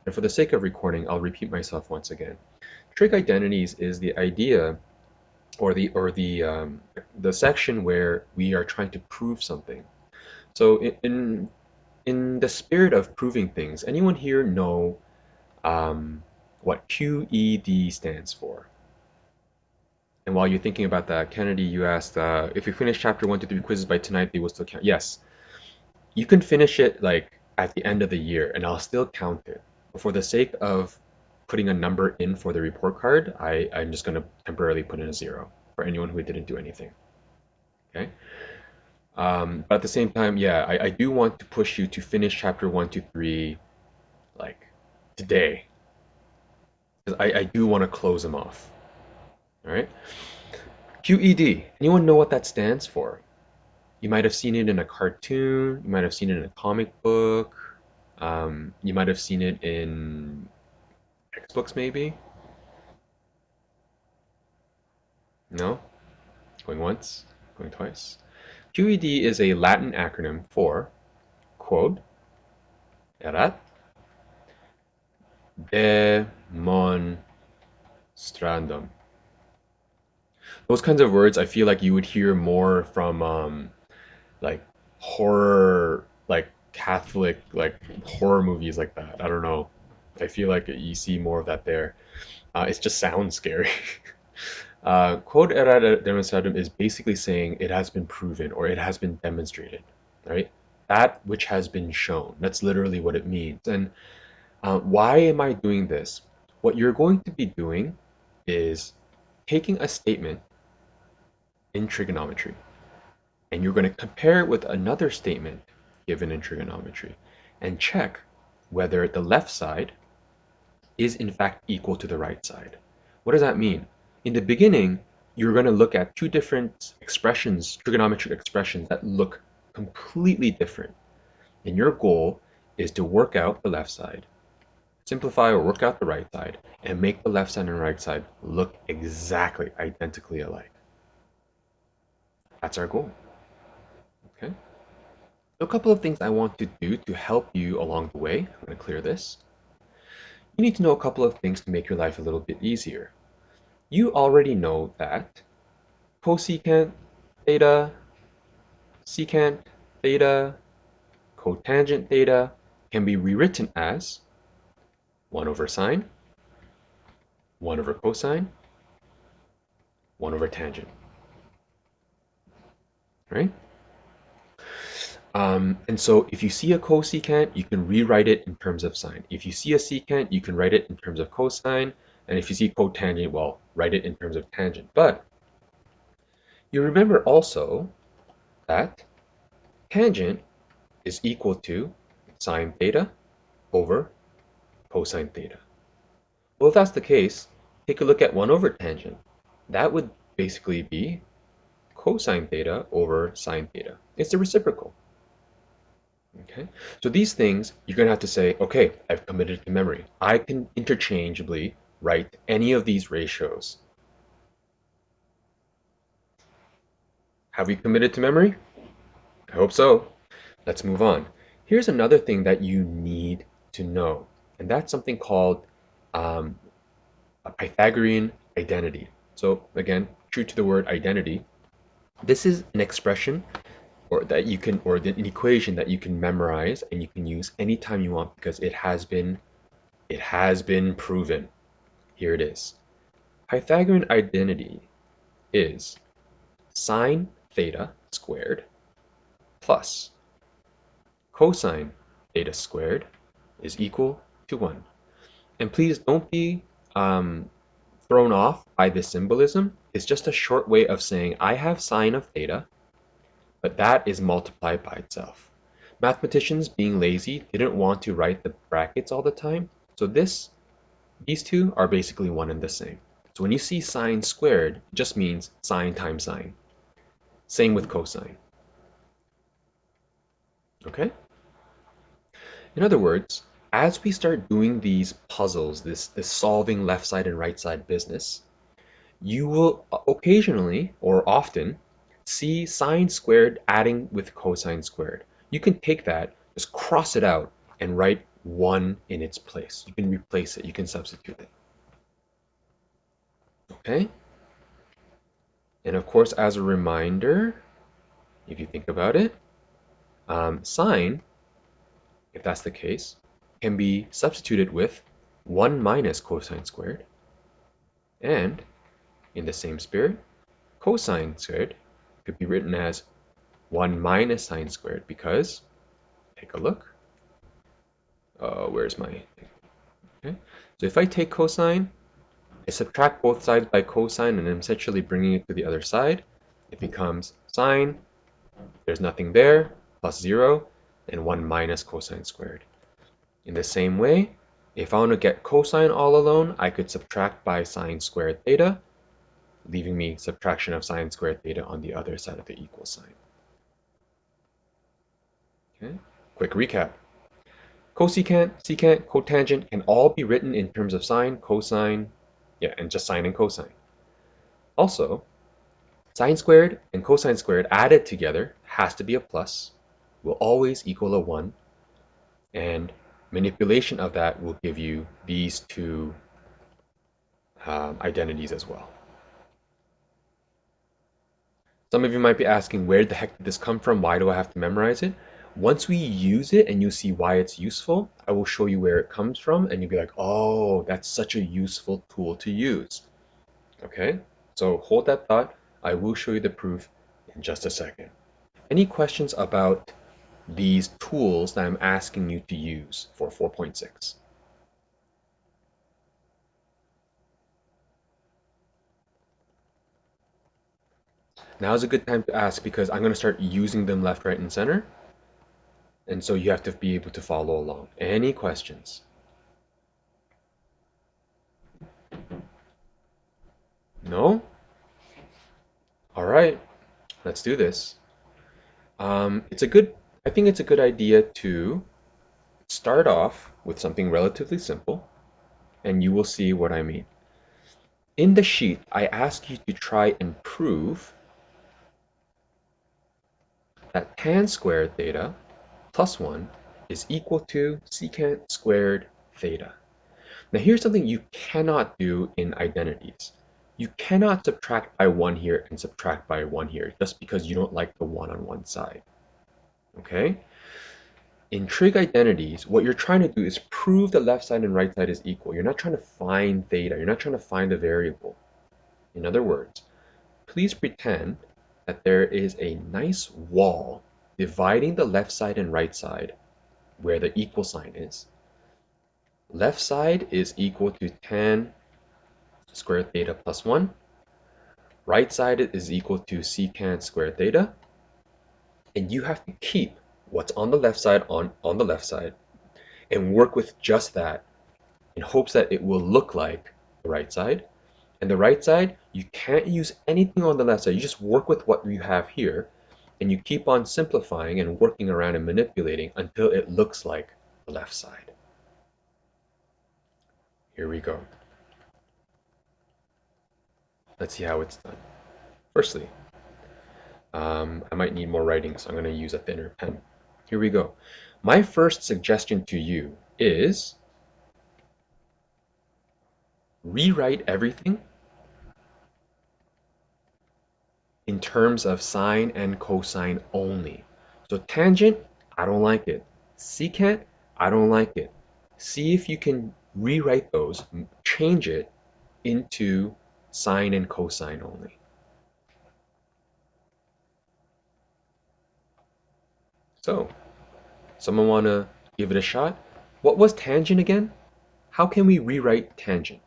And for the sake of recording, I'll repeat myself once again. Trig identities is the idea or the section where we are trying to prove something. So in the spirit of proving things, anyone here know what QED stands for? And while you're thinking about that, Kennedy, you asked if we finish chapter 1 to 3 quizzes by tonight, they will still count. Yes, you can finish it like at the end of the year, and I'll still count it. But for the sake of putting a number in for the report card, I'm just going to temporarily put in a 0 for anyone who didn't do anything. Okay. But at the same time, yeah, I do want to push you to finish chapter 1 to 3 like today. 'Cause I do want to close them off. All right. QED. Anyone know what that stands for? You might have seen it in a cartoon. You might have seen it in a comic book. You might have seen it in textbooks, maybe. No? Going once? Going twice? QED is a Latin acronym for quod erat demonstrandum. Those kinds of words I feel like you would hear more from like horror, like Catholic, like horror movies like that. I don't know. I feel like you see more of that there. It just sounds scary. Quod erat demonstratum is basically saying it has been proven or it has been demonstrated, right? That which has been shown. That's literally what it means. And why am I doing this? What you're going to be doing is taking a statement in trigonometry and you're going to compare it with another statement given in trigonometry and check whether the left side is in fact equal to the right side. What does that mean? In the beginning, you're going to look at two different expressions, trigonometric expressions that look completely different. And your goal is to work out the left side, simplify or work out the right side, and make the left side and right side look exactly identically alike. That's our goal. Okay. So a couple of things I want to do to help you along the way. I'm going to clear this. You need to know a couple of things to make your life a little bit easier. You already know that cosecant theta, secant theta, cotangent theta can be rewritten as 1 over sine, 1 over cosine, 1 over tangent, right? And so if you see a cosecant, you can rewrite it in terms of sine. If you see a secant, you can write it in terms of cosine. And if you see cotangent, well, write it in terms of tangent. But you remember also that tangent is equal to sine theta over cosine theta. Well, if that's the case, take a look at 1 over tangent. That would basically be cosine theta over sine theta. It's the reciprocal. Okay, so these things you're going to have to say, okay, I've committed to memory. I can interchangeably write any of these ratios. Have we committed to memory? I hope so. Let's move on. Here's another thing that you need to know, and that's something called um, a Pythagorean identity. So again, true to the word identity, this is an expression or an equation that you can memorize and you can use anytime you want because it has been proven. Here it is. Pythagorean identity is sine theta squared plus cosine theta squared is equal to 1. And please don't be thrown off by this symbolism. It's just a short way of saying I have sine of theta, but that is multiplied by itself. Mathematicians, being lazy, didn't want to write the brackets all the time, so these two are basically one and the same. So when you see sine squared, it just means sine times sine. Same with cosine. Okay? In other words, as we start doing these puzzles, this solving left side and right side business, you will occasionally or often see sine squared adding with cosine squared. You can take that, just cross it out, and write 1 in its place. You can replace it, you can substitute it. Okay? And of course, as a reminder, if you think about it, sine, if that's the case, can be substituted with 1 minus cosine squared. And in the same spirit, cosine squared could be written as 1 minus sine squared because, take a look, where's my, okay? So if I take cosine, I subtract both sides by cosine and I'm essentially bringing it to the other side. It becomes sine, there's nothing there, plus 0, and 1 minus cosine squared. In the same way, if I want to get cosine all alone, I could subtract by sine squared theta, leaving me subtraction of sine squared theta on the other side of the equal sign. Okay. Quick recap. Cosecant, secant, cotangent can all be written in terms of sine, cosine, and just sine and cosine. Also, sine squared and cosine squared added together has to be a plus, will always equal a 1, and manipulation of that will give you these two identities as well. Some of you might be asking, where the heck did this come from? Why do I have to memorize it? Once we use it and you see why it's useful, I will show you where it comes from and you'll be like, oh, that's such a useful tool to use. Okay, so hold that thought. I will show you the proof in just a second. Any questions about these tools that I'm asking you to use for 4.6? Now is a good time to ask because I'm going to start using them left, right, and center. And so you have to be able to follow along. Any questions? No? All right, let's do this. I think it's a good idea to start off with something relatively simple, and you will see what I mean. In the sheet, I ask you to try and prove that tan squared theta plus 1 is equal to secant squared theta. Now here's something you cannot do in identities. You cannot subtract by 1 here and subtract by 1 here just because you don't like the 1 on one side. Okay? In trig identities, what you're trying to do is prove the left side and right side is equal. You're not trying to find theta. You're not trying to find a variable. In other words, please pretend that there is a nice wall dividing the left side and right side where the equal sign is. Left side is equal to tan squared theta plus 1. Right side is equal to secant squared theta. And you have to keep what's on the left side on the left side and work with just that in hopes that it will look like the right side. And the right side, you can't use anything on the left side. You just work with what you have here, and you keep on simplifying and working around and manipulating until it looks like the left side. Here we go. Let's see how it's done. Firstly, I might need more writing, so I'm going to use a thinner pen. Here we go. My first suggestion to you is rewrite everything in terms of sine and cosine only. So tangent, I don't like it. Secant, I don't like it. See if you can rewrite those, change it into sine and cosine only. So, someone want to give it a shot? What was tangent again? How can we rewrite tangent?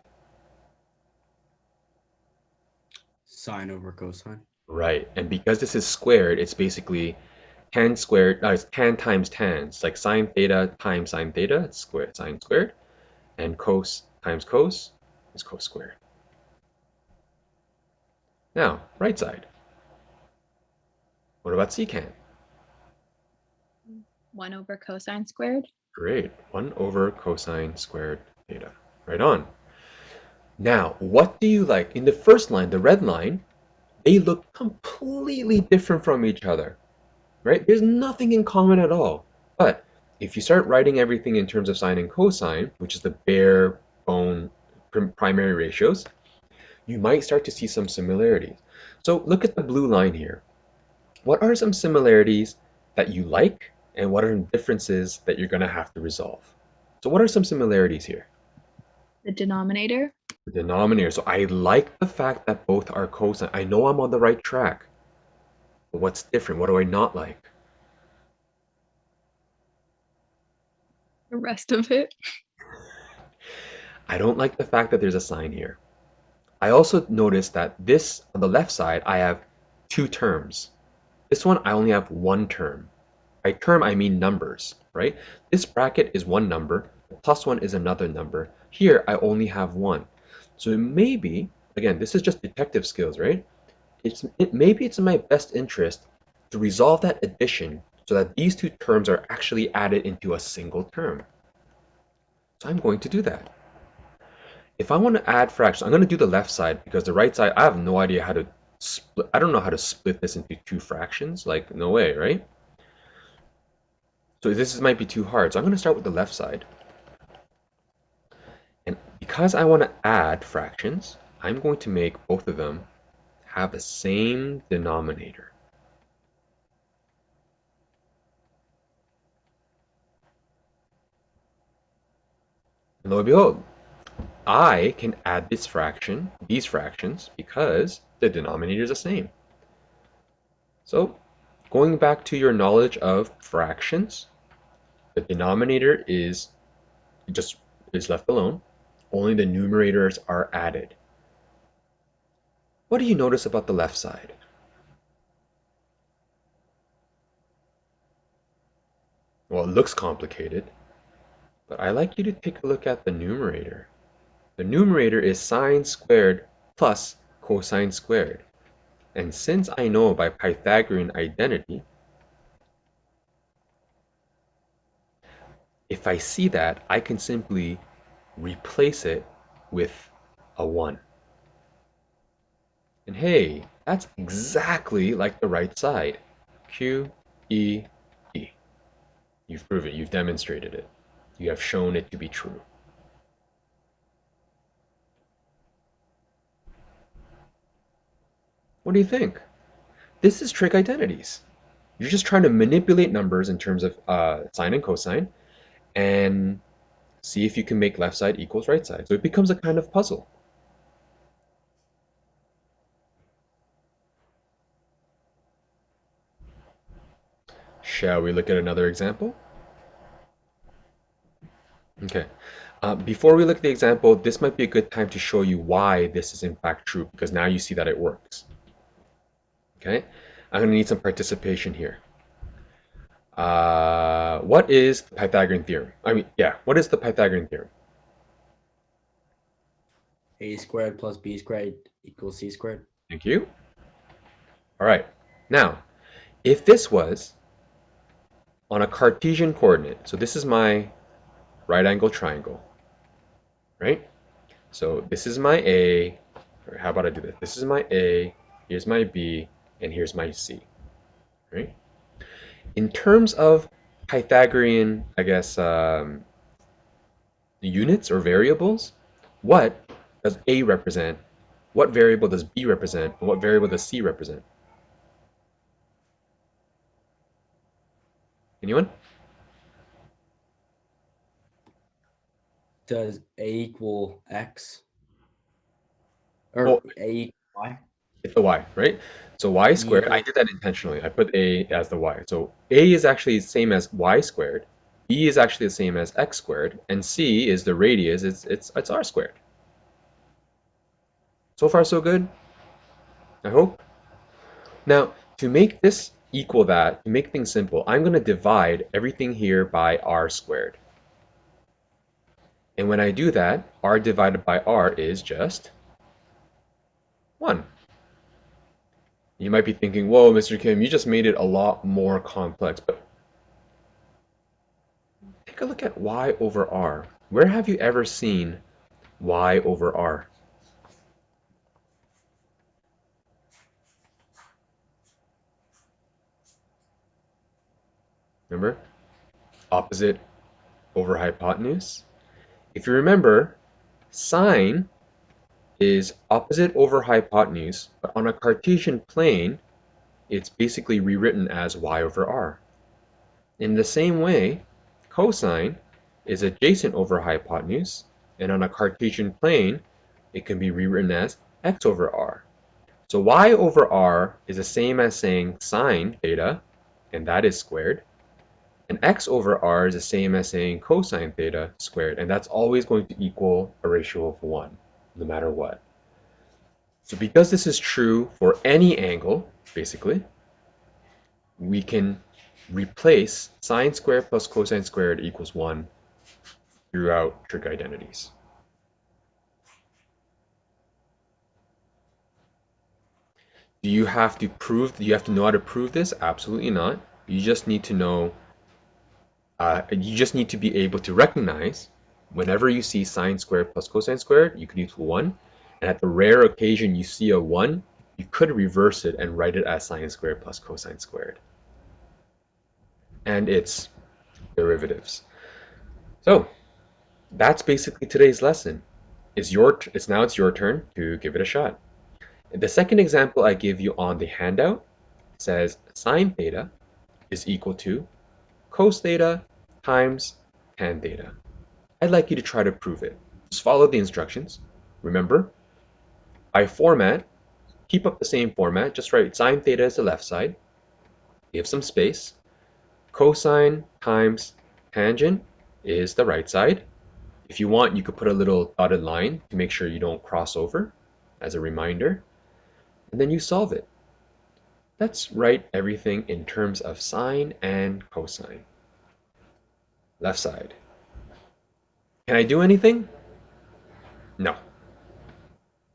Sine over cosine. Right, and because this is squared, it's basically tan squared, it's tan times tan. It's like sine theta times sine theta, it's squared, sine squared, and cos times cos is cos squared. Now, right side. What about secant? 1 over cosine squared. Great, 1 over cosine squared theta. Right on. Now, what do you like? In the first line, the red line, they look completely different from each other, right? There's nothing in common at all. But If you start writing everything in terms of sine and cosine, which is the bare bone primary ratios, you might start to see some similarities. So look at the blue line here. What are some similarities that you like, and what are the differences that you're going to have to resolve? So what are some similarities here? The denominator. The denominator. So I like the fact that both are cosine. I know I'm on the right track. But what's different? What do I not like? The rest of it. I don't like the fact that there's a sign here. I also noticed that this, on the left side, I have two terms. This one, I only have one term. By term, I mean numbers, right? This bracket is one number, the plus one is another number. Here, I only have one. So it may be, again, this is just detective skills, right? Maybe it's in my best interest to resolve that addition so that these two terms are actually added into a single term. So I'm going to do that. If I want to add fractions, I'm going to do the left side because the right side, I have no idea how to split. I don't know how to split this into two fractions. Like, no way, right? So might be too hard. So I'm going to start with the left side. And because I want to add fractions, I'm going to make both of them have the same denominator. And lo and behold, I can add these fractions, because the denominator is the same. So going back to your knowledge of fractions, the denominator is left alone. Only the numerators are added. What do you notice about the left side? Well, it looks complicated, but I like you to take a look at the numerator. The numerator is sine squared plus cosine squared. And since I know by Pythagorean identity, if I see that, I can simply replace it with a 1. And hey, that's exactly like the right side. Q, E, E. You've proven it. You've demonstrated it. You have shown it to be true. What do you think? This is trig identities. You're just trying to manipulate numbers in terms of sine and cosine and see if you can make left side equals right side. So it becomes a kind of puzzle. Shall we look at another example? Okay. Before we look at the example, this might be a good time to show you why this is in fact true, because now you see that it works. Okay? I'm going to need some participation here. What is the Pythagorean theorem? What is the Pythagorean theorem? A squared plus B squared equals C squared. Thank you. All right. Now, if this was on a Cartesian coordinate, so this is my right angle triangle, right? So this is my A, or how about I do this? This is my A, here's my B, and here's my C, right? In terms of Pythagorean, I guess, units or variables, what does A represent? What variable does B represent? And what variable does C represent? Anyone? Does A equal X? Or Oh, A equal Y? it's the y, right? So y B squared, I equal did that intentionally. I put a as the y. So a is actually the same as y squared, b is actually the same as x squared, and c is the radius, it's r squared. So far so good, I hope. Now, to make this equal that, to make things simple, I'm going to divide everything here by r squared. And when I do that, r divided by r is just 1. You might be thinking, whoa, Mr. Kim, you just made it a lot more complex. But take a look at y over r. Where have you ever seen y over r? Remember? opposite over hypotenuse. If you remember, sine is opposite over hypotenuse, but on a Cartesian plane, it's basically rewritten as y over r. In the same way, cosine is adjacent over hypotenuse, and on a Cartesian plane, it can be rewritten as x over r. So y over r is the same as saying sine theta, and that is squared. And x over r is the same as saying cosine theta squared, and that's always going to equal a ratio of 1, no matter what. So because this is true for any angle, basically, we can replace sine squared plus cosine squared equals 1 throughout trig identities. Do you have to know how to prove this? Absolutely not. You just need to know, you just need to be able to recognize whenever you see sine squared plus cosine squared, you can equal 1. And at the rare occasion you see a 1, you could reverse it and write it as sine squared plus cosine squared. And its derivatives. So that's basically today's lesson. It's now your turn to give it a shot. The second example I give you on the handout says sine theta is equal to cos theta times tan theta. I'd like you to try to prove it. Just follow the instructions. Remember, by format, keep up the same format. Just write sine theta as the left side. Give some space. Cosine times tangent is the right side. If you want, you could put a little dotted line to make sure you don't cross over as a reminder. And then you solve it. Let's write everything in terms of sine and cosine. Left side. Can I do anything? No.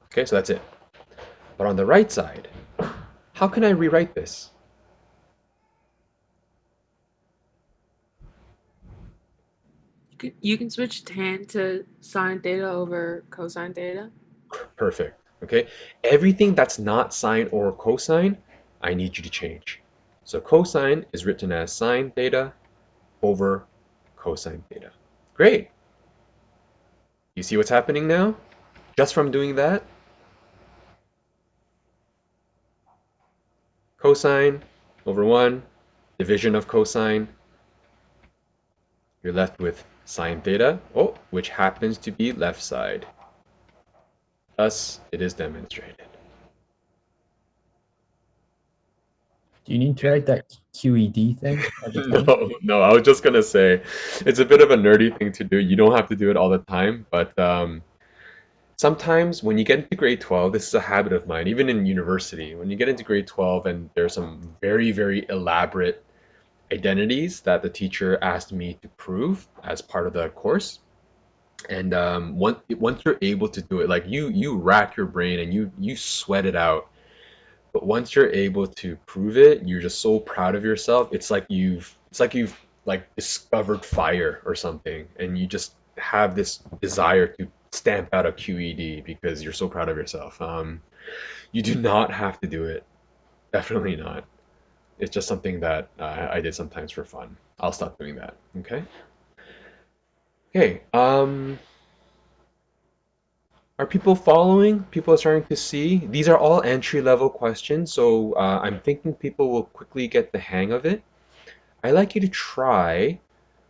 Okay, so that's it. But on the right side, how can I rewrite this? You can switch tan to sine theta over cosine theta. Perfect. Okay, everything that's not sine or cosine, I need you to change. So cosine is written as sine theta over cosine theta. Great. You see what's happening now? Just from doing that? Cosine over 1, division of cosine. You're left with sine theta, which happens to be left side. Thus, it is demonstrated. Do you need to write that QED thing every time? No, I was just gonna say, it's a bit of a nerdy thing to do. You don't have to do it all the time, but sometimes when you get into grade 12, this is a habit of mine, even in university, when you get into grade 12 and there's some very, very elaborate identities that the teacher asked me to prove as part of the course. And once you're able to do it, like you rack your brain and you sweat it out. But once you're able to prove it, you're just so proud of yourself. It's like you've like discovered fire or something, and you just have this desire to stamp out a QED because you're so proud of yourself. You do not have to do it. Definitely not. It's just something that I did sometimes for fun. I'll stop doing that. Okay. Okay. Are people following? People are starting to see. These are all entry-level questions, so I'm thinking people will quickly get the hang of it. I'd like you to try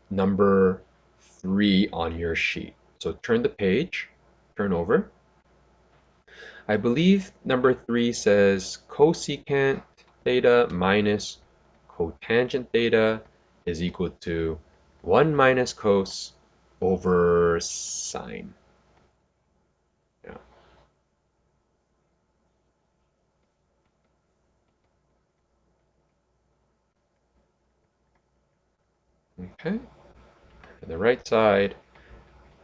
number 3 on your sheet. So turn the page, turn over. I believe number 3 says cosecant theta minus cotangent theta is equal to 1 minus cos over sine. Yeah. Okay. On the right side,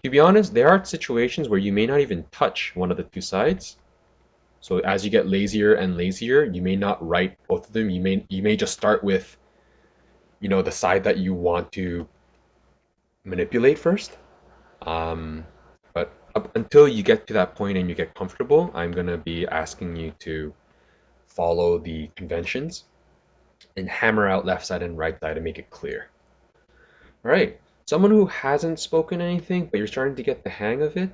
to be honest, there are situations where you may not even touch one of the two sides. So as you get lazier and lazier, you may not write both of them. You may just start with, the side that you want to manipulate first. But up until you get to that point and you get comfortable, I'm gonna be asking you to follow the conventions and hammer out left side and right side to make it clear. All right. Someone who hasn't spoken anything, but you're starting to get the hang of it.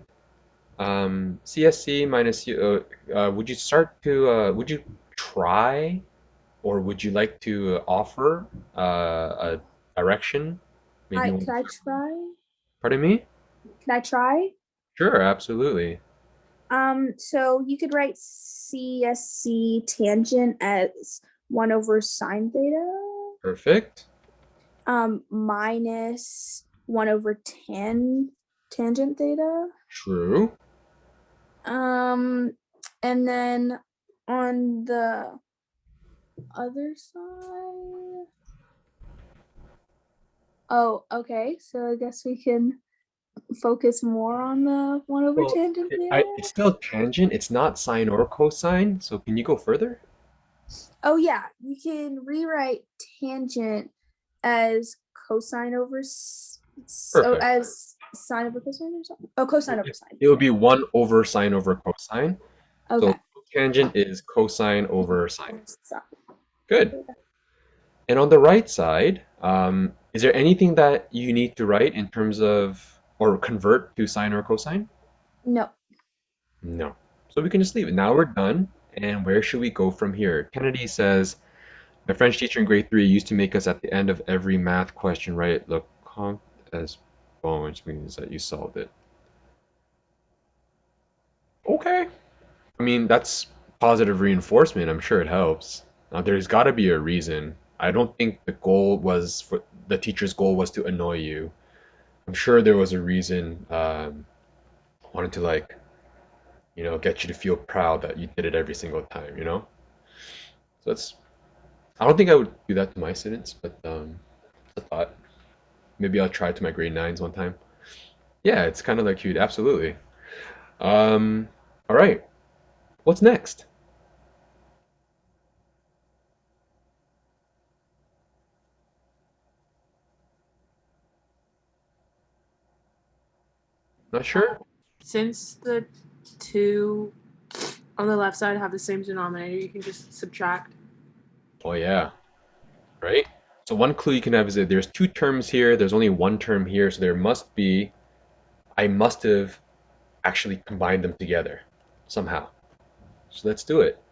CSC minus U. Would you start to? Would you try, or would you like to offer a direction? Maybe you want Can to I start. try? Pardon me? Can I try? Sure, absolutely. So you could write CSC tangent as 1 over sine theta, Perfect. minus 1 over tangent theta. True. And then on the other side. Oh, okay. So I guess we can focus more on the 1 over Well, tangent theta. it's still tangent. It's not sine or cosine. So can you go further? Oh yeah, you can rewrite tangent as cosine over Perfect. as sine over cosine or something. Oh, cosine over sine. It would be 1 over sine over cosine. So Okay. tangent is cosine over sine. Sine. Good. And on the right side, is there anything that you need to write in terms of or convert to sine or cosine? No. No. So we can just leave it. Now we're done. And where should we go from here? Kennedy says, my French teacher in grade 3 used to make us at the end of every math question write le compte as bon, which means that you solved it. Okay. I mean, that's positive reinforcement. I'm sure it helps. Now, there's got to be a reason. I don't think the goal was for the teacher's goal was to annoy you. I'm sure there was a reason. Wanted to like, get you to feel proud that you did it every single time. So it's. I don't think I would do that to my students, but it's a thought. Maybe I'll try it to my grade nines one time. Yeah, it's kind of like cute. Absolutely. Um, all right. What's next? Not sure. Since the two on the left side have the same denominator, you can just subtract. Oh yeah. Right? So one clue you can have is that there's two terms here, there's only one term here, so I must have actually combined them together somehow. So let's do it.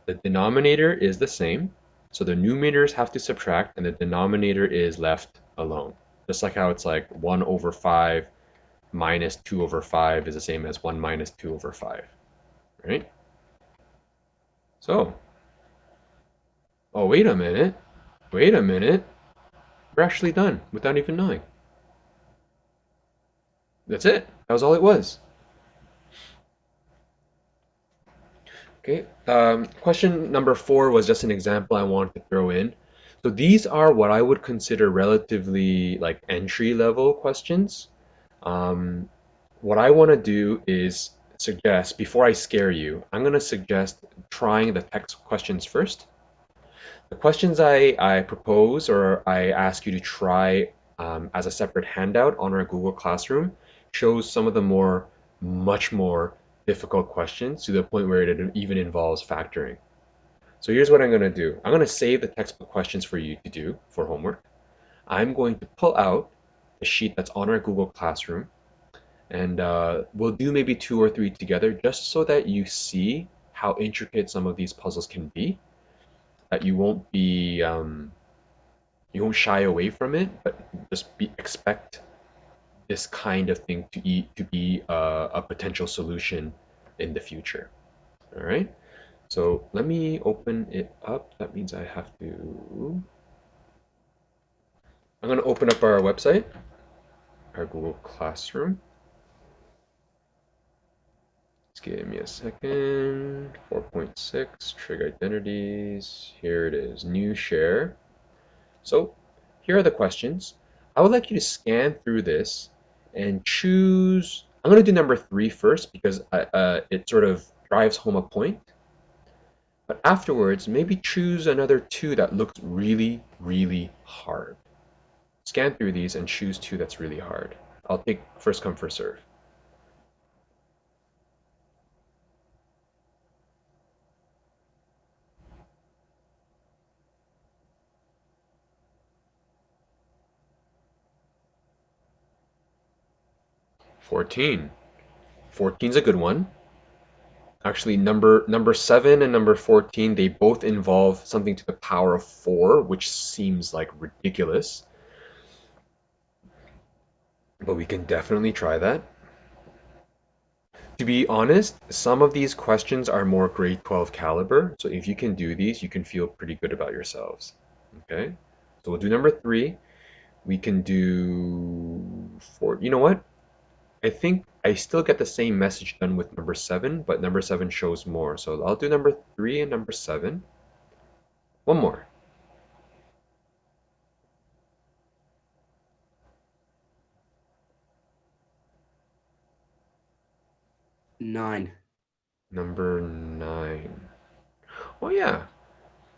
The denominator is the same, so the numerators have to subtract and the denominator is left alone. Just like how it's like 1 over 5 minus 2 over 5 is the same as 1 minus 2 over 5, right? So, oh, wait a minute. Wait a minute. We're actually done without even knowing. That's it. That was all it was. Okay. Question number 4 was just an example I wanted to throw in. So these are what I would consider relatively like entry level questions. Um, what I want to do is suggest, before I scare you, I'm going to suggest trying the text questions first. The questions I propose or I ask you to try as a separate handout on our Google Classroom shows some of the much more difficult questions to the point where it even involves factoring. So here's what I'm going to do. I'm going to save the textbook questions for you to do for homework. I'm going to pull out the sheet that's on our Google Classroom and we'll do maybe 2 or 3 together just so that you see how intricate some of these puzzles can be, that you won't shy away from it, but just expect this kind of thing to be a potential solution in the future. All right. So let me open it up. That means I have to. I'm going to open up our website, our Google Classroom. Just give me a second. 4.6 Trig Identities. Here it is. New share. So here are the questions. I would like you to scan through this and choose. I'm going to do number 3 first because it sort of drives home a point. But afterwards, maybe choose another 2 that looks really, really hard. Scan through these and choose 2 that's really hard. I'll take first come, first serve. 14. 14 is a good one. Actually, number 7 and number 14, they both involve something to the power of 4, which seems like ridiculous. But we can definitely try that. To be honest, some of these questions are more grade 12 caliber. So if you can do these, you can feel pretty good about yourselves. Okay? So we'll do number 3. We can do 4. You know what? I think I still get the same message done with number 7, but number 7 shows more. So I'll do number 3 and number 7. One more. Nine. Number 9. Oh yeah.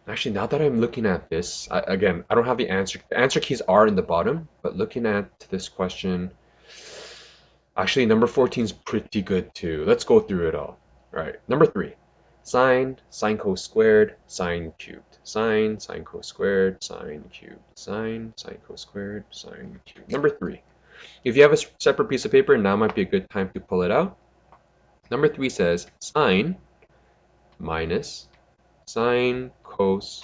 Actually, now that I'm looking at this, again, I don't have the answer. The answer keys are in the bottom, but looking at this question, actually, number 14 is pretty good too. Let's go through it all. All right, number 3. Sine, sine cos squared, sine cubed. Sine, sine cos squared, sine cubed. Sine, sine cos squared, sine cubed. Number 3. If you have a separate piece of paper, now might be a good time to pull it out. Number 3 says sine minus sine cos,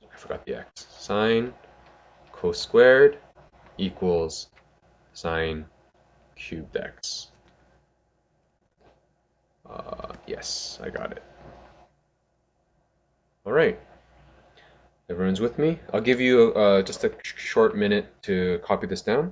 I forgot the x, sine cos squared equals sine cubed x. Yes, I got it. All right. Everyone's with me? I'll give you just a short minute to copy this down.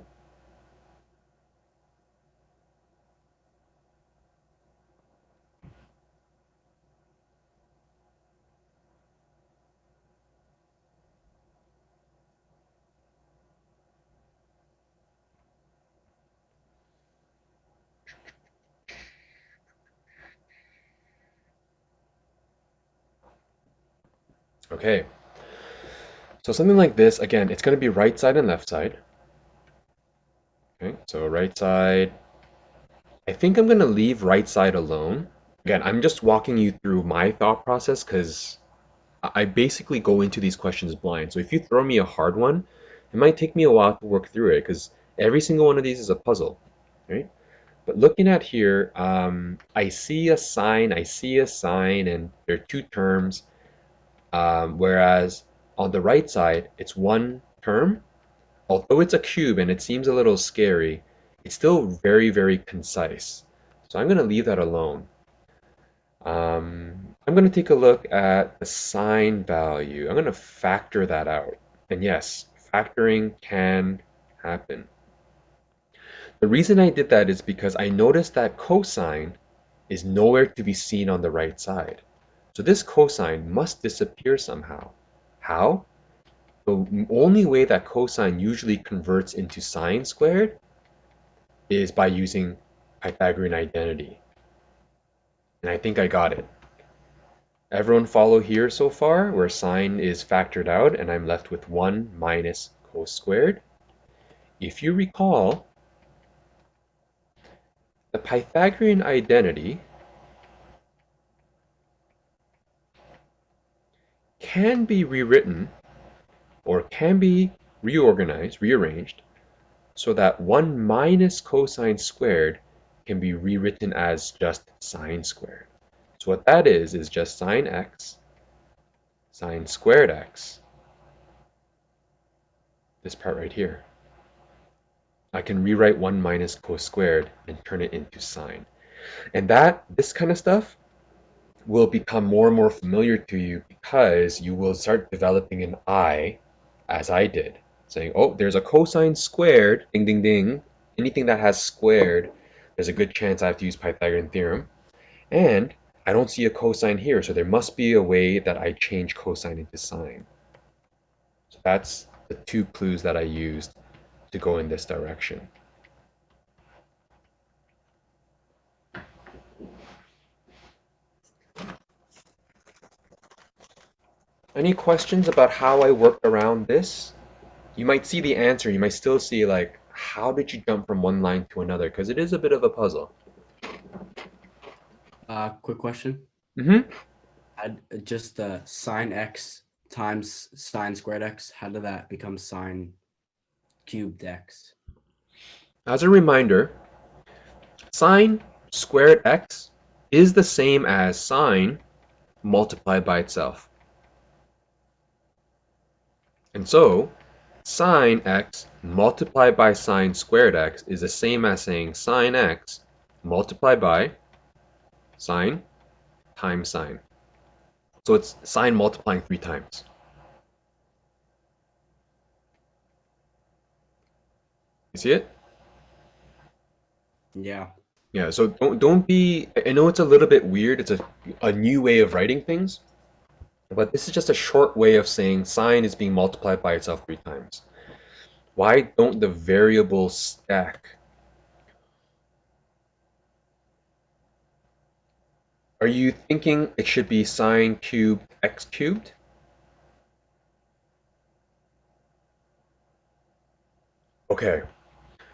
Okay. So something like this, again, it's going to be right side and left side. Okay, so right side. I think I'm going to leave right side alone. Again, I'm just walking you through my thought process because I basically go into these questions blind. So if you throw me a hard one, it might take me a while to work through it because every single one of these is a puzzle, right? But looking at here, I see a sine, and there are two terms. Whereas on the right side, it's one term. Although it's a cube and it seems a little scary, it's still very, very concise. So I'm going to leave that alone. I'm going to take a look at the sine value. I'm going to factor that out. And yes, factoring can happen. The reason I did that is because I noticed that cosine is nowhere to be seen on the right side. So this cosine must disappear somehow. How? The only way that cosine usually converts into sine squared is by using Pythagorean identity. And I think I got it. Everyone follow here so far, where sine is factored out and I'm left with 1 minus cos squared. If you recall, the Pythagorean identity can be rewritten or can be rearranged, so that 1 minus cosine squared can be rewritten as just sine squared. So what that is just sine x, sine squared x, this part right here. I can rewrite 1 minus cos squared and turn it into sine. And this kind of stuff will become more and more familiar to you because you will start developing an eye, as I did, saying, oh, there's a cosine squared, ding, ding, ding. Anything that has squared, there's a good chance I have to use Pythagorean theorem. And I don't see a cosine here, so there must be a way that I change cosine into sine. So that's the 2 clues that I used to go in this direction. Any questions about how I worked around this? You might see the answer, you might still see like, how did you jump from one line to another? Because it is a bit of a puzzle. Quick question. Mm-hmm. Just sine x times sine squared x. How did that become sine cubed x? As a reminder, sine squared x is the same as sine multiplied by itself. And so sine x multiplied by sine squared x is the same as saying sine x multiplied by sine times sine. So it's sine multiplying 3 times. You see it? Yeah. Yeah, so don't be, I know it's a little bit weird, it's a new way of writing things, but this is just a short way of saying sine is being multiplied by itself 3 times. Why don't the variables stack? Are you thinking it should be sine cubed x cubed? Okay,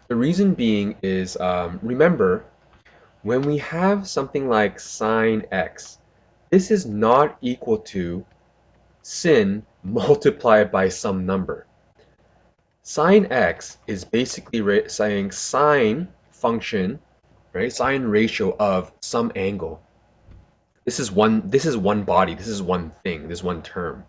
the reason being is, remember, when we have something like sine x, this is not equal to sin multiplied by some number. Sine x is basically saying sine function, right? Sine ratio of some angle. This is one body, this is one thing, this is one term.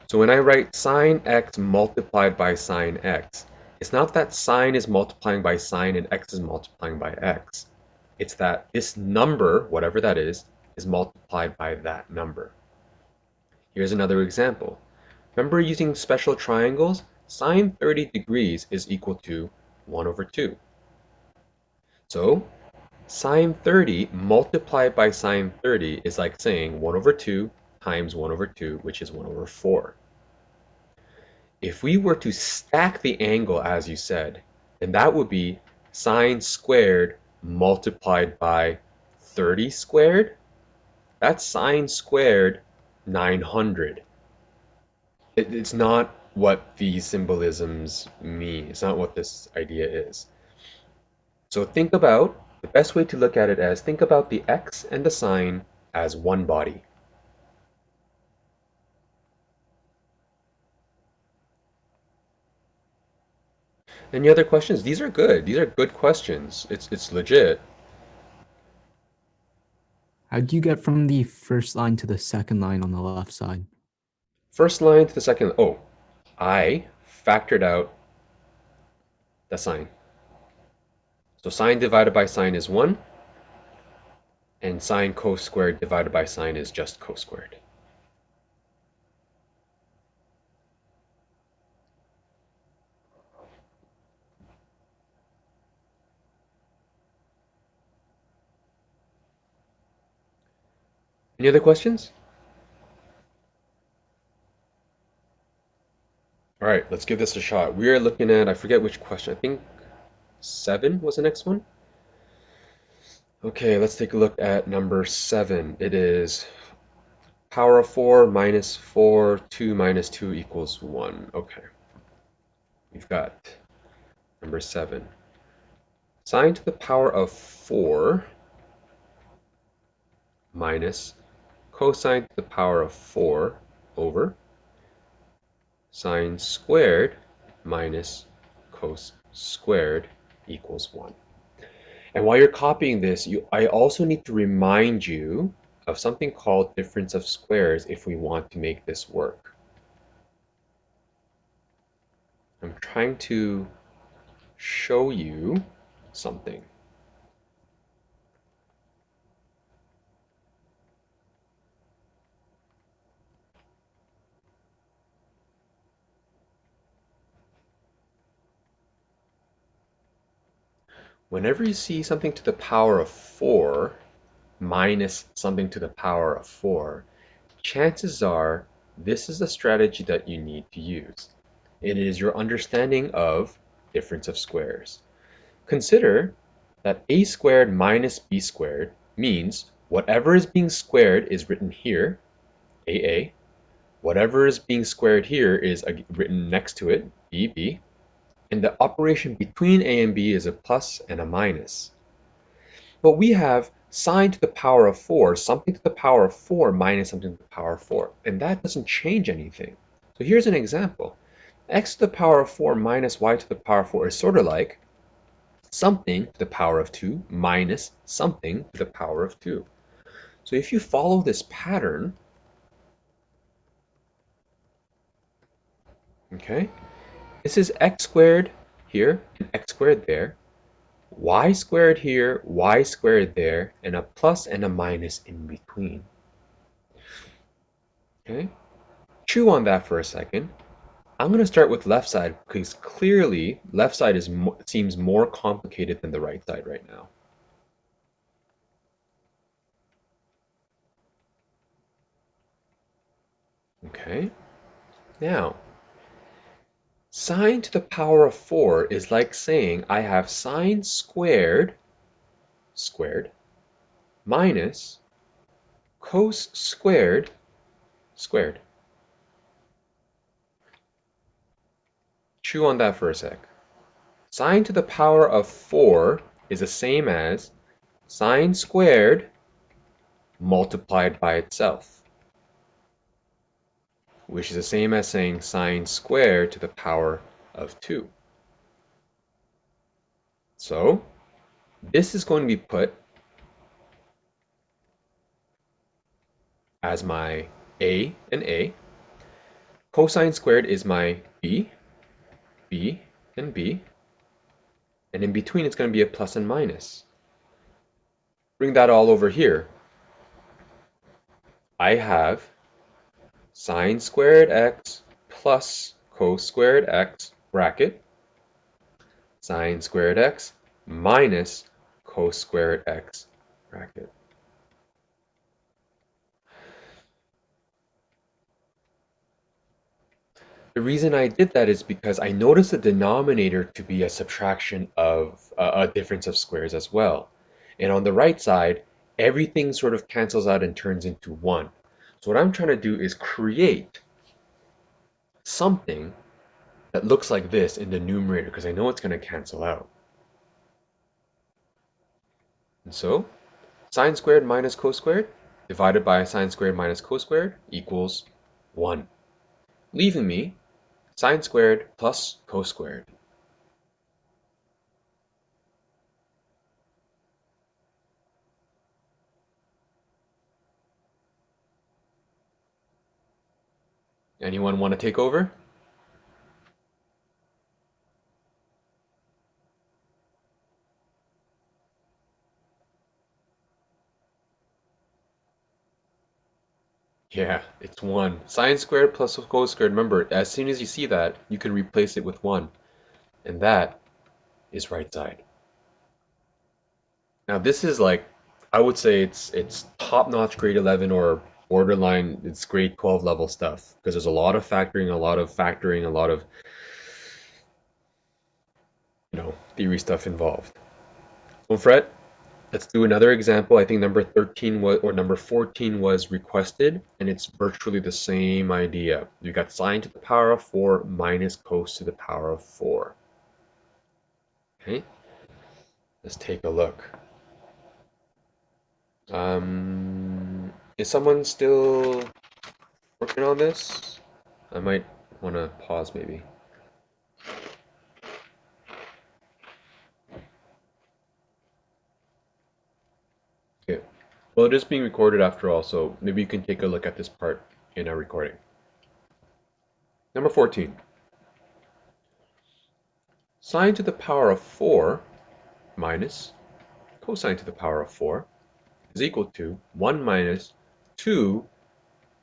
So when I write sine x multiplied by sine x, it's not that sine is multiplying by sine and x is multiplying by x. It's that this number, whatever that is multiplied by that number. Here's another example. Remember using special triangles? Sine 30 degrees is equal to 1 over 2. So sine 30 multiplied by sine 30 is like saying 1 over 2 times 1 over 2, which is 1 over 4. If we were to stack the angle as you said, then that would be sine squared multiplied by 30 squared. That's sine squared 900. It's not what these symbolisms mean. It's not what this idea is. So think about, the best way to look at it as, think about the x and the sine as one body. Any other questions? These are good. These are good questions. It's legit. How do you get from the first line to the second line on the left side? First line to the second. Oh, I factored out the sine. So sine divided by sine is 1, and sine cos squared divided by sine is just cos squared. Any other questions? All right, let's give this a shot. We are looking at, I forget which question, I think 7 was the next one. Okay, let's take a look at number 7. It is power of 4 minus 4, 2 minus 2 equals 1. Okay, we've got number 7. Sine to the power of 4 minus cosine to the power of 4 over sine squared minus cos squared equals 1. And while you're copying this, I also need to remind you of something called difference of squares if we want to make this work. I'm trying to show you something. Whenever you see something to the power of 4 minus something to the power of 4, chances are this is a strategy that you need to use. It is your understanding of difference of squares. Consider that a squared minus b squared means whatever is being squared is written here, AA. Whatever is being squared here is written next to it, BB. And the operation between a and b is a plus and a minus. But we have sine to the power of 4, something to the power of 4 minus something to the power of 4. And that doesn't change anything. So here's an example. X to the power of 4 minus y to the power of 4 is sort of like something to the power of 2 minus something to the power of 2. So if you follow this pattern, okay, this is x squared here and x squared there, y squared here, y squared there, and a plus and a minus in between. Okay, chew on that for a second. I'm going to start with left side because clearly left side seems more complicated than the right side right now. Okay, now sine to the power of 4 is like saying I have sine squared minus cos squared squared. Chew on that for a sec. Sine to the power of 4 is the same as sine squared multiplied by itself, which is the same as saying sine squared to the power of 2. So this is going to be put as my A and A. Cosine squared is my B, B, and B. And in between it's going to be a plus and minus. Bring that all over here. I have sine squared x plus cos squared x bracket sine squared x minus cos squared x bracket. The reason I did that is because I noticed the denominator to be a subtraction of a difference of squares as well. And on the right side, everything sort of cancels out and turns into 1. So what I'm trying to do is create something that looks like this in the numerator because I know it's going to cancel out. And so sine squared minus cos squared divided by sine squared minus cos squared equals 1, leaving me sine squared plus cos squared. Anyone want to take over? Yeah, it's 1. Sine squared plus cos squared. Remember, as soon as you see that, you can replace it with 1. And that is right side. Now this is like, I would say it's top-notch grade 11 or borderline, it's grade 12 level stuff. Because there's a lot of factoring, a lot of, theory stuff involved. Don't fret. Let's do another example. I think number 13 was, or number 14 was requested, and it's virtually the same idea. You got sine to the power of 4 minus cos to the power of 4. Okay, let's take a look. Is someone still working on this? I might want to pause maybe. Okay. Well, it is being recorded after all, so maybe you can take a look at this part in our recording. Number 14. Sine to the power of 4 minus cosine to the power of 4 is equal to 1 minus 2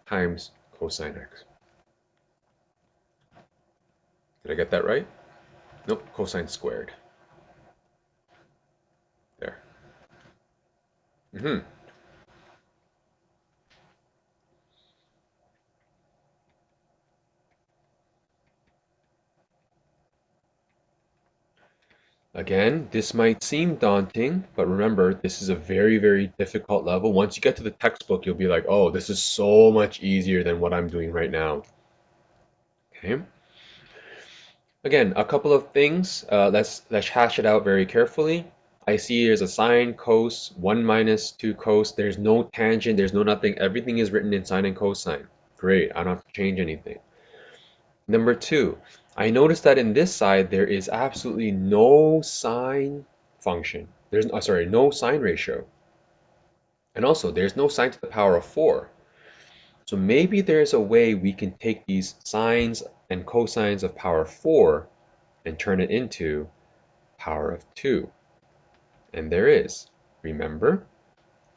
times cosine x. Did I get that right? Nope, cosine squared. There. Again, this might seem daunting, but remember, this is a very, very difficult level. Once you get to the textbook, you'll be like, oh, this is so much easier than what I'm doing right now. Okay. Again, a couple of things. Let's hash it out very carefully. I see there's a sine, cos, 1 minus 2 cos. There's no tangent, there's no nothing. Everything is written in sine and cosine. Great, I don't have to change anything. Number 2, I noticed that in this side there is absolutely no sine function. There's no sine ratio. And also, there's no sine to the power of 4. So maybe there's a way we can take these sines and cosines of power 4 and turn it into power of 2. And there is. Remember,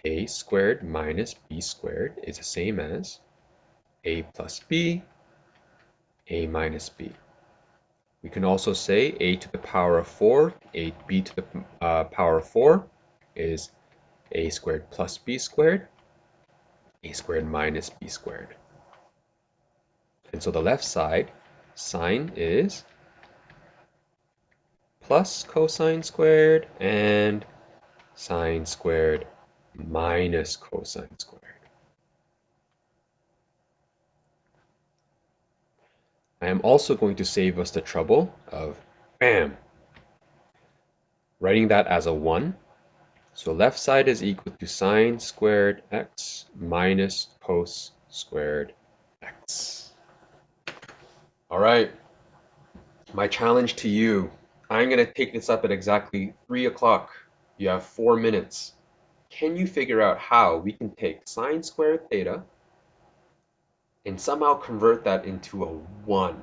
a squared minus b squared is the same as a plus b, a minus b. We can also say a to the power of 4, a b to the power of 4 is a squared plus b squared, a squared minus b squared. And so the left side, sine is plus cosine squared and sine squared minus cosine squared. I am also going to save us the trouble of, bam, writing that as a 1. So left side is equal to sine squared x minus cos squared x. All right, my challenge to you, I'm going to take this up at exactly 3 o'clock. You have 4 minutes. Can you figure out how we can take sine squared theta and somehow convert that into a 1?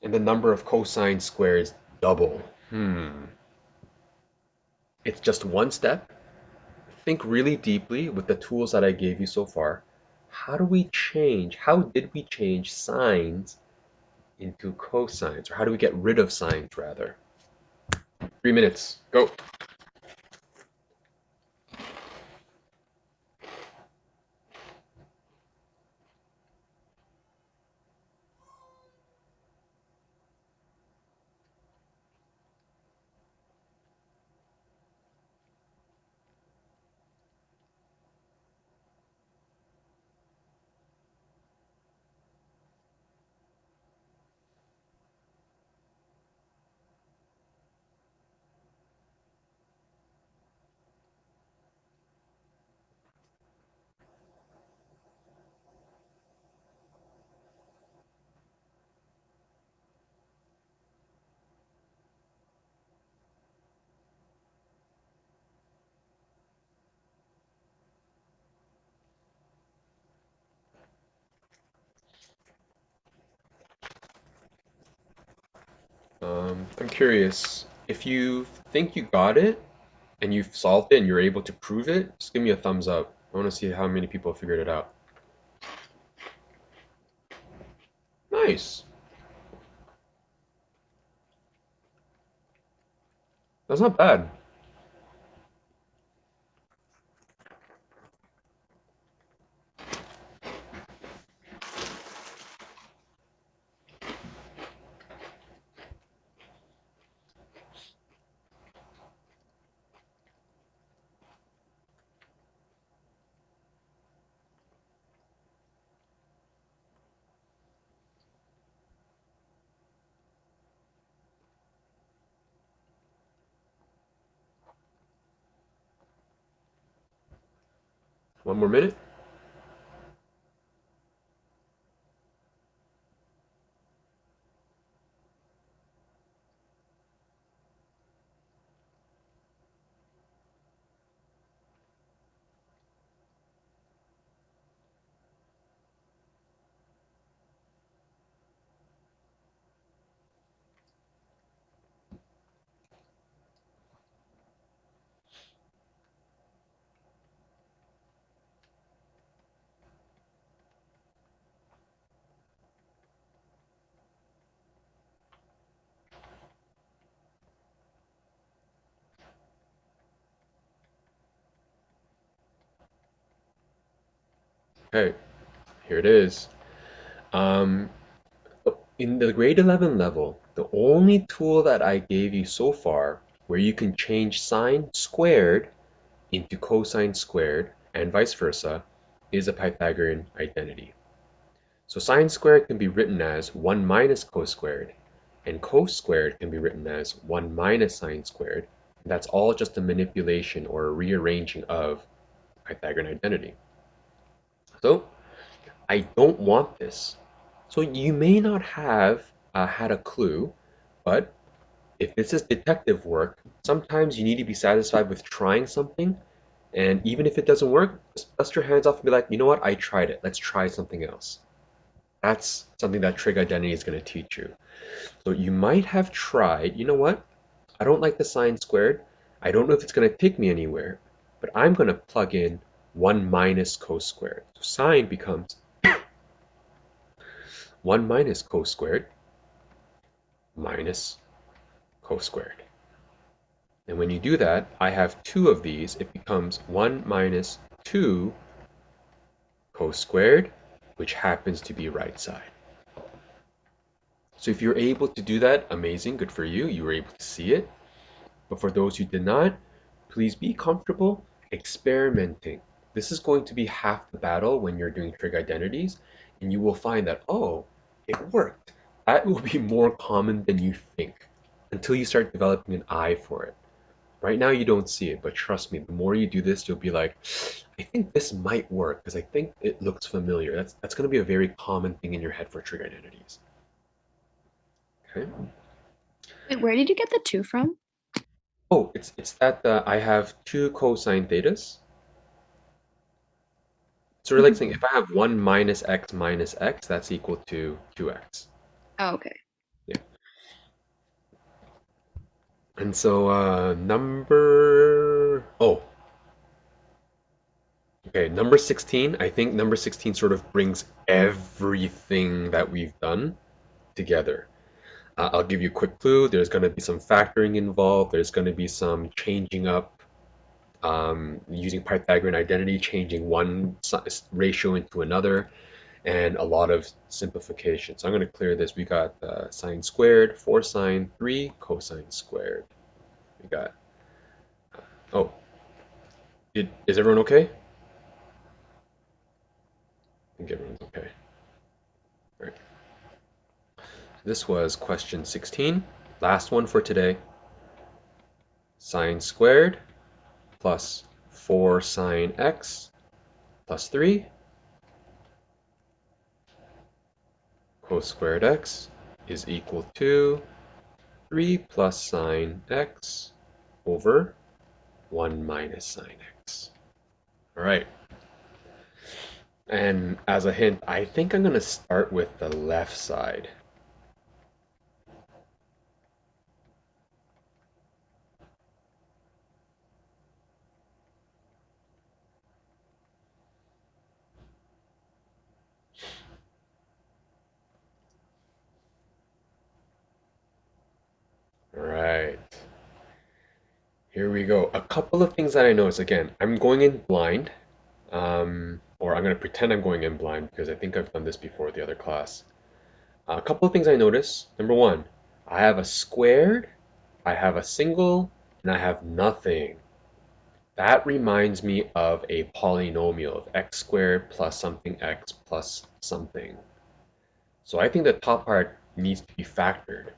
And the number of cosine squares double. It's just one step. Think really deeply with the tools that I gave you so far. How did we change sines into cosines? Or how do we get rid of sines, rather? 3 minutes, go. I'm curious, if you think you got it and you've solved it and you're able to prove it, just give me a thumbs up. I want to see how many people figured it out. Nice. That's not bad. One more minute. Okay, here it is. In the grade 11 level, the only tool that I gave you so far where you can change sine squared into cosine squared and vice versa is a Pythagorean identity. So sine squared can be written as 1 minus cos squared, and cos squared can be written as 1 minus sine squared. And that's all just a manipulation or a rearranging of Pythagorean identity. So I don't want this. So you may not have had a clue, but if this is detective work, sometimes you need to be satisfied with trying something, and even if it doesn't work, just dust your hands off and be like, you know what, I tried it. Let's try something else. That's something that trig identity is going to teach you. So you might have tried, you know what, I don't like the sine squared. I don't know if it's going to take me anywhere, but I'm going to plug in 1 minus cos squared. So sine becomes 1 minus cos squared minus cos squared. And when you do that, I have two of these. It becomes 1 minus 2 cos squared, which happens to be right side. So if you're able to do that, amazing, good for you. You were able to see it. But for those who did not, please be comfortable experimenting. This is going to be half the battle when you're doing trig identities, and you will find that, oh, it worked. That will be more common than you think until you start developing an eye for it. Right now you don't see it, but trust me, the more you do this, you'll be like, I think this might work because I think it looks familiar. That's going to be a very common thing in your head for trig identities. Okay. Wait, where did you get the 2 from? Oh, it's that I have two cosine thetas. Sort of like saying if I have 1 minus x, that's equal to 2x. Oh, okay. Yeah. And so number okay, number 16, I think number 16 sort of brings everything that we've done together. I'll give you a quick clue. There's going to be some factoring involved. There's going to be some changing up using Pythagorean identity, changing one ratio into another, and a lot of simplification. So I'm going to clear this. We got sine squared, 4 sine, 3 cosine squared. We got, oh, is everyone okay? I think everyone's okay. All right. This was question 16. Last one for today. Sine squared plus 4 sine x plus 3 cos squared x is equal to 3 plus sine x over 1 minus sine x. All right. And as a hint, I think I'm going to start with the left side. All right. Here we go. A couple of things that I noticed. Again, I'm going in blind, or I'm going to pretend I'm going in blind because I think I've done this before with the other class. A couple of things I noticed. Number one, I have a squared, I have a single, and I have nothing. That reminds me of a polynomial of x squared plus something x plus something. So I think the top part needs to be factored.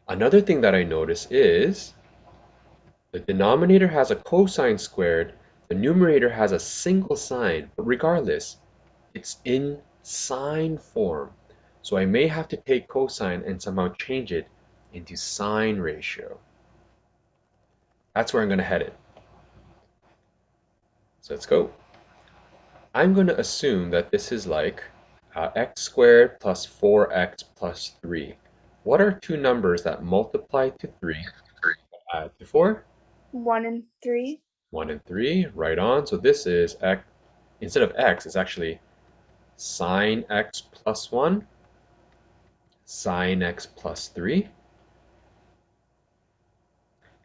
Another thing that I notice is the denominator has a cosine squared, the numerator has a single sign, but regardless, it's in sine form. So I may have to take cosine and somehow change it into sine ratio. That's where I'm going to head it. So let's go. I'm going to assume that this is like x squared plus 4x plus 3. What are two numbers that multiply to 3, add to 4? 1 and 3. 1 and 3, right on. So this is x, instead of x, it's actually sine x plus 1, sine x plus 3.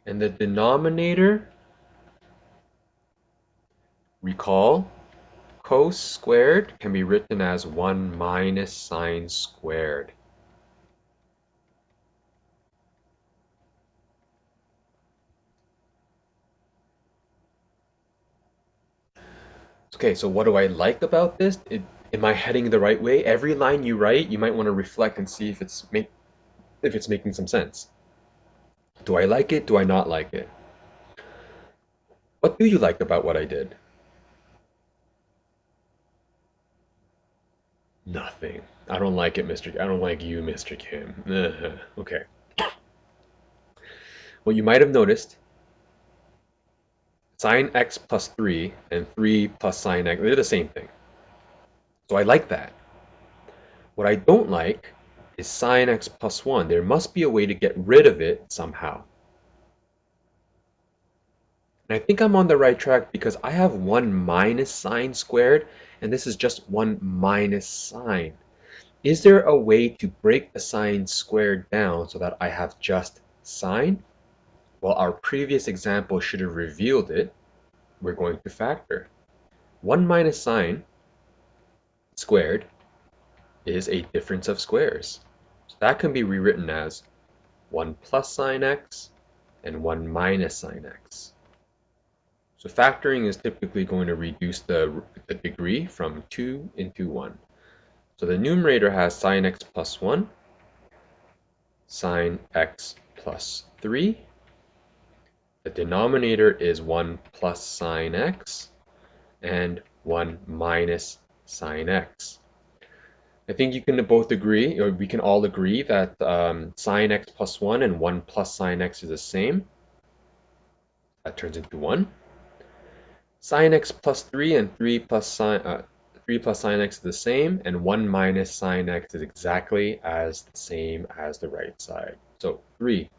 And the denominator, recall, cos squared can be written as 1 minus sine squared. Okay, so what do I like about this? Am I heading the right way? Every line you write, you might want to reflect and see if it's making some sense. Do I like it? Do I not like it? What do you like about what I did? Nothing. I don't like it, Mr. I don't like you, Mr. Kim. Okay. What you might have noticed, sine x plus 3 and 3 plus sine x, they're the same thing. So I like that. What I don't like is sine x plus 1. There must be a way to get rid of it somehow. And I think I'm on the right track because I have 1 minus sine squared, and this is just 1 minus sine. Is there a way to break the sine squared down so that I have just sine? Well, our previous example should have revealed it. We're going to factor. 1 minus sine squared is a difference of squares. So that can be rewritten as 1 plus sine x and 1 minus sine x. So factoring is typically going to reduce the degree from 2 into 1. So the numerator has sine x plus 1, sine x plus 3. The denominator is 1 plus sine x and 1 minus sine x. I think you can both agree, or we can all agree that sine x plus 1 and 1 plus sine x is the same. That turns into 1. Sine x plus 3 and 3 plus sine x is the same, and 1 minus sine x is exactly as the same as the right side. So 3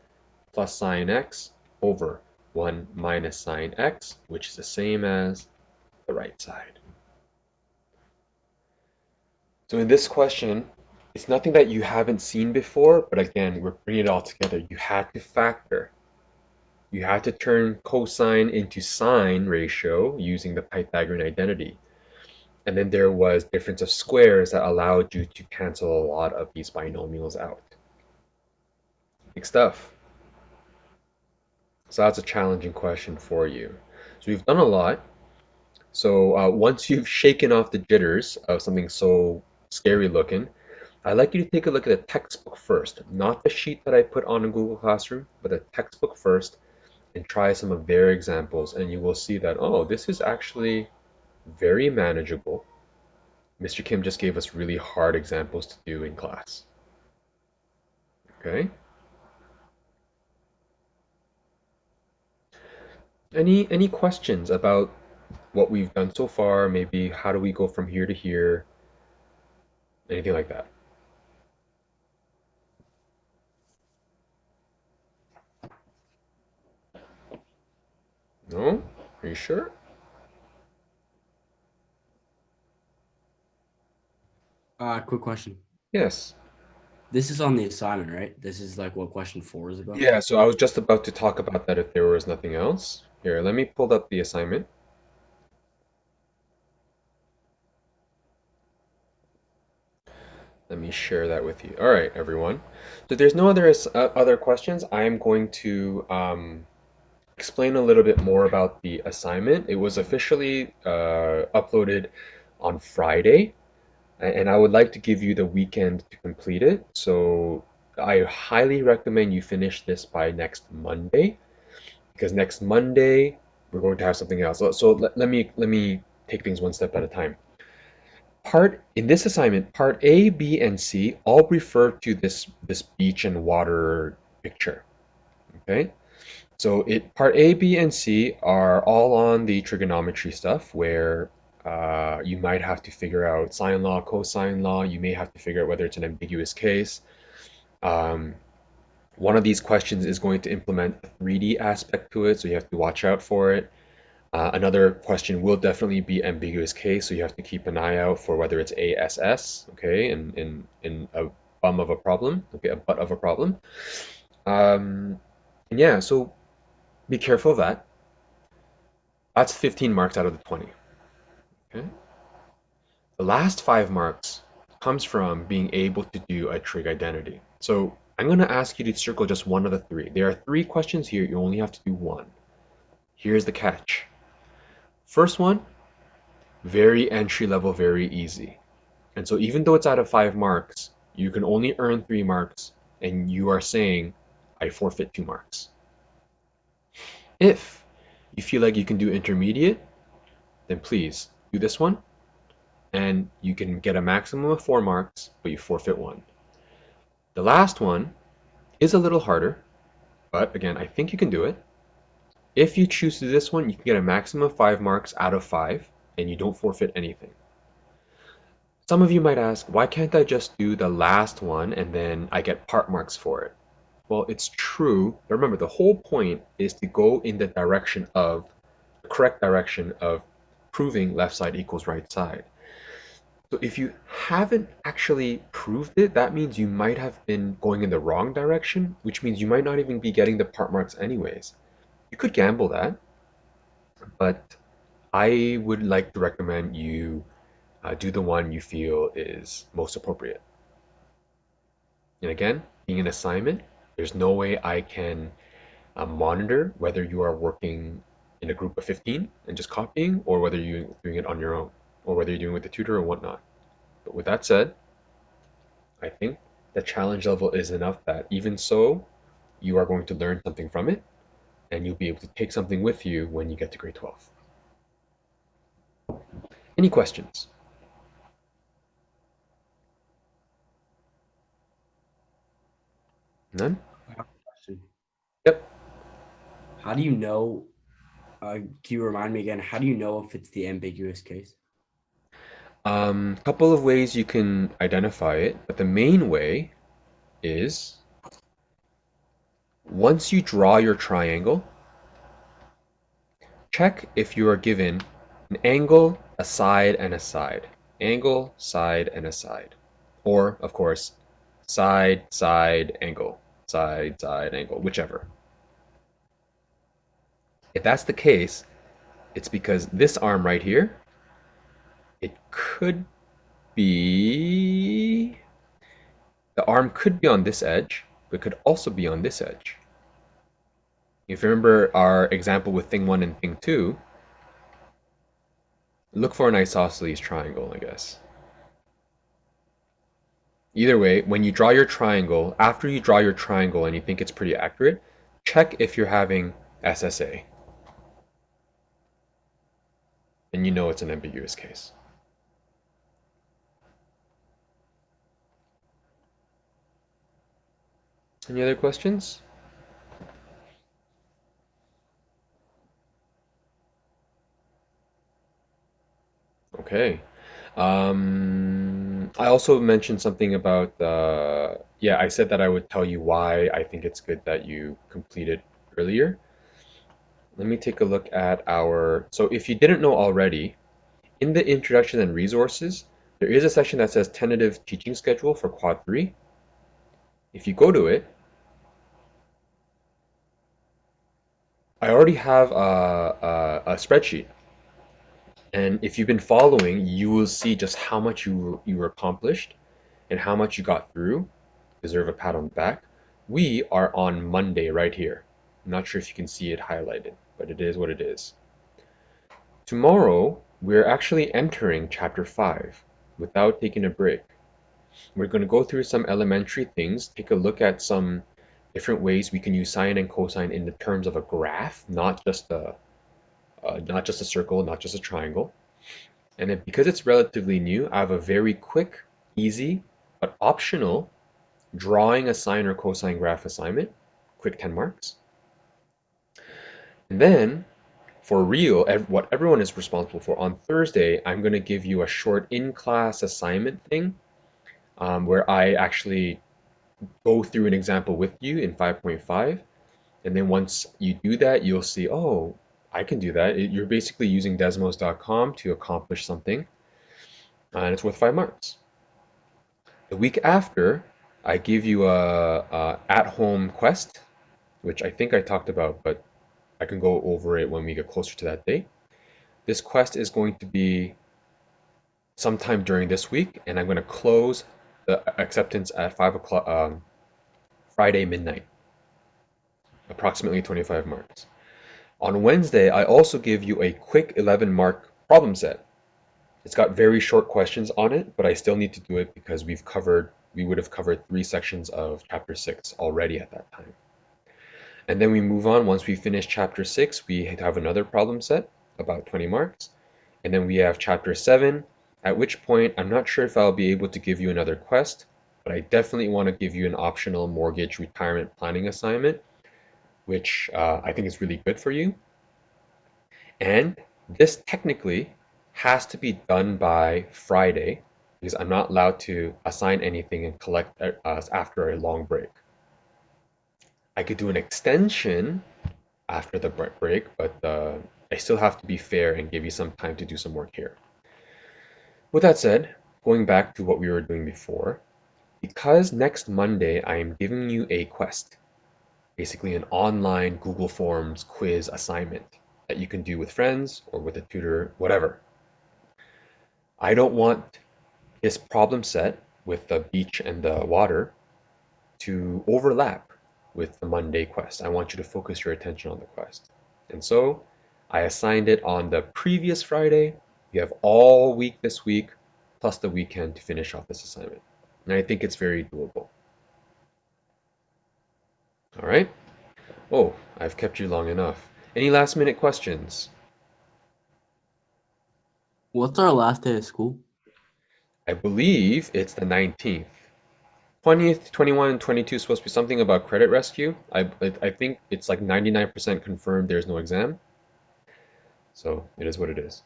plus sine x over 1 minus sine x, which is the same as the right side. So in this question, it's nothing that you haven't seen before, but again, we're bringing it all together. You had to factor. You had to turn cosine into sine ratio using the Pythagorean identity. And then there was difference of squares that allowed you to cancel a lot of these binomials out. Big stuff. So that's a challenging question for you. So we've done a lot. So once you've shaken off the jitters of something so scary looking, I'd like you to take a look at the textbook first, not the sheet that I put on in Google Classroom, but the textbook first, and try some of their examples, and you will see that, oh, this is actually very manageable. Mr. Kim just gave us really hard examples to do in class. Okay? Any questions about what we've done so far? Maybe how do we go from here to here? Anything like that? No? Are you sure? Quick question. Yes. This is on the assignment, right? This is like what question 4 is about? Yeah, so I was just about to talk about that if there was nothing else. Here, let me pull up the assignment. Let me share that with you. All right, everyone. So there's no other questions. I am going to explain a little bit more about the assignment. It was officially uploaded on Friday, and I would like to give you the weekend to complete it. So I highly recommend you finish this by next Monday, because next Monday we're going to have something else. So let me take things one step at a time. In this assignment, part A, B, and C all refer to this beach and water picture. Okay, so part A, B, and C are all on the trigonometry stuff where you might have to figure out sine law, cosine law. You may have to figure out whether it's an ambiguous case. One of these questions is going to implement a 3D aspect to it, so you have to watch out for it. Another question will definitely be ambiguous case, so you have to keep an eye out for whether it's ASS, okay, in a bum of a problem, okay, a butt of a problem. And yeah, so be careful of that. That's 15 marks out of the 20. Okay. The last 5 marks comes from being able to do a trig identity. So I'm going to ask you to circle just one of the 3. There are 3 questions here. You only have to do 1. Here's the catch. First one, very entry level, very easy. And so even though it's out of 5 marks, you can only earn 3 marks, and you are saying, I forfeit 2 marks. If you feel like you can do intermediate, then please do this one, and you can get a maximum of 4 marks, but you forfeit 1. The last one is a little harder, But again, I think you can do it. If you choose to do this one, you can get a maximum of 5 marks out of 5, and you don't forfeit anything. Some of you might ask, why can't I just do the last one and then I get part marks for it? Well, it's true, but remember, the whole point is to go in the direction of, the correct direction of proving left side equals right side. So if you haven't actually proved it, that means you might have been going in the wrong direction, which means you might not even be getting the part marks anyways. You could gamble that, but I would like to recommend you do the one you feel is most appropriate. And again, being an assignment, there's no way I can monitor whether you are working in a group of 15 and just copying, or whether you're doing it on your own, or whether you're doing it with a tutor or whatnot. But with that said, I think the challenge level is enough that even so, you are going to learn something from it, and you'll be able to take something with you when you get to grade 12. Any questions? None? Question. Yep. How do you know? Can you remind me again? How do you know if it's the ambiguous case? Couple of ways you can identify it, but the main way is once you draw your triangle, check if you are given an angle, a side, and a side. Angle, side, and a side. Or, of course, side, side, angle. Side, side, angle, whichever. If that's the case, it's because this arm right here, it could be, the arm could be on this edge, but could also be on this edge. If you remember our example with thing 1 and thing 2, look for an isosceles triangle, I guess. Either way, when you draw your triangle, after you draw your triangle and you think it's pretty accurate, check if you're having SSA. And you know it's an ambiguous case. Any other questions? Okay. I also mentioned something about, yeah, I said that I would tell you why I think it's good that you complete it earlier. Let me take a look at our, so if you didn't know already, in the introduction and resources, there is a section that says tentative teaching schedule for quad 3. If you go to it, I already have a spreadsheet. And if you've been following, you will see just how much you were accomplished and how much you got through. Deserve a pat on the back. We are on Monday right here. I'm not sure if you can see it highlighted, but it is what it is. Tomorrow, we're actually entering chapter 5 without taking a break. We're going to go through some elementary things, take a look at some different ways we can use sine and cosine in the terms of a graph, not just a circle, not just a triangle. And then because it's relatively new, I have a very quick, easy, but optional drawing a sine or cosine graph assignment, quick 10 marks. And then for real, what everyone is responsible for, on Thursday, I'm going to give you a short in-class assignment thing where I actually go through an example with you in 5.5. And then once you do that, you'll see, oh, I can do that. You're basically using Desmos.com to accomplish something, and it's worth 5 marks. The week after, I give you a at-home quest, which I think I talked about, but I can go over it when we get closer to that date. This quest is going to be sometime during this week, and I'm going to close the acceptance at 5 o'clock, Friday midnight, approximately 25 marks. On Wednesday, I also give you a quick 11-mark problem set. It's got very short questions on it, but I still need to do it because we would have covered 3 sections of chapter 6 already at that time. And then we move on. Once we finish chapter 6, we have another problem set, about 20 marks. And then we have chapter 7, at which point I'm not sure if I'll be able to give you another quest, but I definitely want to give you an optional mortgage retirement planning assignment. which I think is really good for you. And this technically has to be done by Friday because I'm not allowed to assign anything and collect us after a long break. I could do an extension after the break, but I still have to be fair and give you some time to do some work here. With that said, going back to what we were doing before, because next Monday I am giving you a quest, basically an online Google Forms quiz assignment that you can do with friends or with a tutor, whatever. I don't want this problem set with the beach and the water to overlap with the Monday quest. I want you to focus your attention on the quest. And so I assigned it on the previous Friday. You have all week this week, plus the weekend to finish off this assignment. And I think it's very doable. All right. Oh, I've kept you long enough. Any last minute questions? What's our last day of school? I believe it's the 19th. 20th, 21, and 22 is supposed to be something about credit rescue. I think it's like 99% confirmed there's no exam. So it is what it is.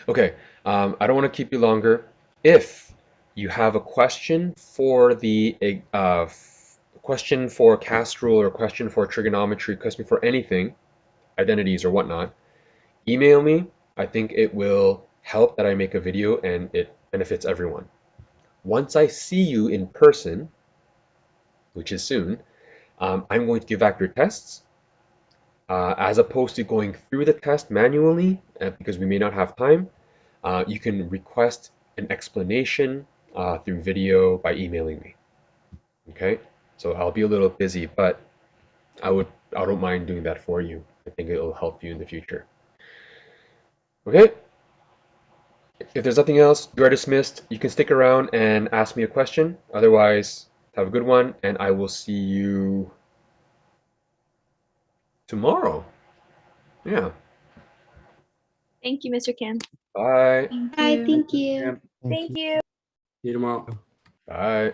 Okay, I don't want to keep you longer. If you have a question for the question for cast rule or question for trigonometry, question for anything, identities or whatnot, email me. I think it will help that I make a video and it benefits everyone. Once I see you in person, which is soon, I'm going to give back your tests. As opposed to going through the test manually, because we may not have time, you can request an explanation through video by emailing me. Okay, so I'll be a little busy, but I don't mind doing that for you. I think it'll help you in the future. Okay. If there's nothing else, you are dismissed. You can stick around and ask me a question. Otherwise, have a good one, and I will see you tomorrow. Yeah. Thank you, Mr. Kim. Bye. Hi, thank you. Yeah. Thank Thank you. you. See you tomorrow. Bye.